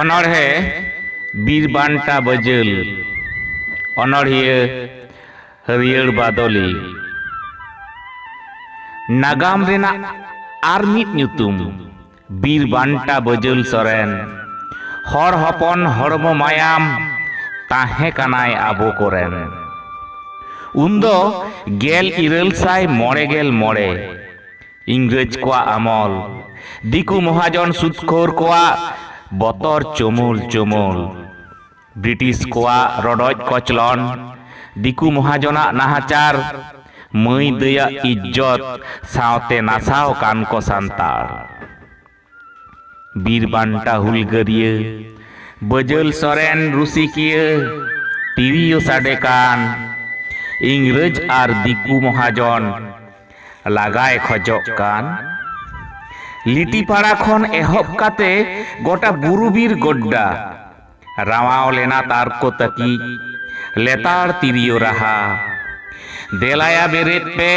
अनड़हे बीरबांटा बजल अनड़िया हरियर बादली नागाम रेना आर मिद ᱧᱩᱛᱩᱢ बीरबांटा बजल सोरेन हर हपन हड़मो मायाम ताहे कानाय आबो कोरेन उन्दो गेल इरल साय मोड़े गेल मोड़े इंग्रेज को आमल दिकु महाजन सुदखोर को बतर चमुल चमुल ब्रिटिश को रडज कचलन दिकु महाजना नाहाचार मई दया इज्जत सावते नासाव कान को सांतार बीरबांटा हुलगरिया बजल सोरेन रुसिकिया तिरियो साडे कान इंग्रेज आर दिकु महाजन लागाय खजक कान लिटिपाड़ा खन एहब काते गोटा बुरुबीर गोड्डा रावाव लेना तार को तकी लेतार तिरियो रहा देलाया बेरेत पे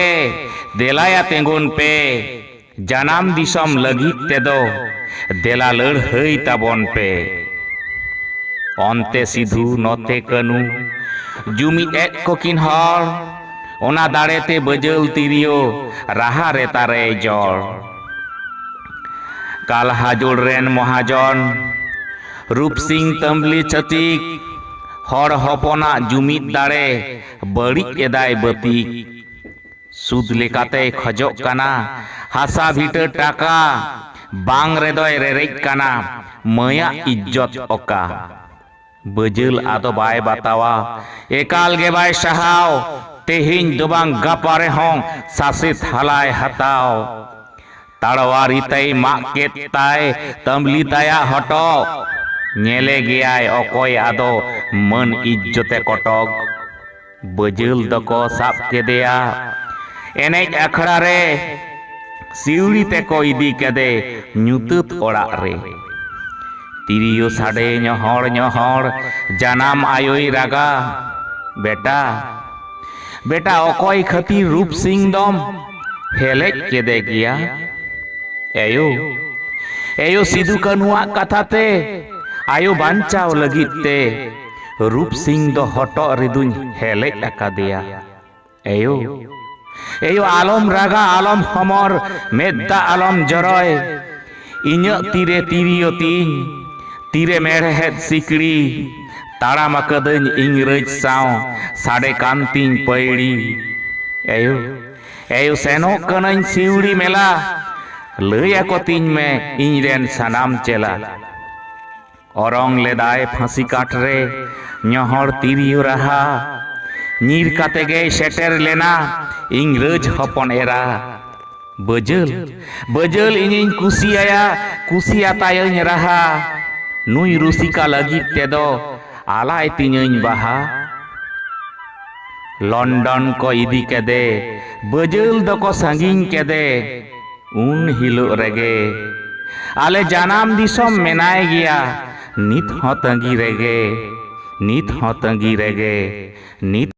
देलाया तेंगुन पे जानाम दिसम लगित तेदो देला लड़हई ताबन पे अन्ते सिधु नते कनु जुमिद एक कोकिन हर ओना दाड़ेते बजल तिरियो राहा रेतारे जड़ कालहाजुल रेन महाजन रूप सिंह तंबली छतिक हर हपना जुमिद दाड़े बड़ी एदाय बतिक सुद लेकाते खजक काना हासा भीटर टाका बांग रेदय रेरेज काना मया इज्जत ओका बजल आदो बाय बतावा एकाल गे बाय सहाव तेहिन दोबांग गापारे हों सासित हलाय हताव ताड़वारी तय माकेत ताय तंबली ताया हटो नेले गयाय अकोय आदो मन इज्जते कटक बजल दको साब केदेया एनेज अखड़ा रे सिउड़ी तेको इदी केदे ᱧᱩᱛᱟᱹᱛ ओड़ाग रे तिरियो साडे ñohor जानाम आयोई रागा बेटा बेटा अकोय खातिर रूप सिंह दम हेलेज केदे गिया एयो एयो सिदु कानुआ कथाते आयो बांचाव लगिते रूप सिंह दो हटो रिदुन हेलेज अकादेया एयो एयो आलम रागा आलम हमर मेद्दा आलम जरय इन्या तीरे तिरियो तीन तीरे मेढ़ेद सिकड़ी ताड़ाम अकदन इंग्रेज साव साडे कांतिन पैड़ी एयो एयो सेनो कनन सिउड़ी मेला लया को तीन में इंजरेन सनाम चेला औरंग लेदाय फांसी काट रे ñohor तिरियो रहा नीर काते गे सेटर लेना इंग्रेज हपन एरा बजल बजल इनिन कुसियाया कुसियातायन रहा नुई रुसिका लगित तेदो आलाय तिनिन बाहा लंडन को इदी केदे बजल दको सांगिन केदे उन हिलो रेगे आले जानाम दिसम मेनाय गिया नित हो तंगी रेगे नित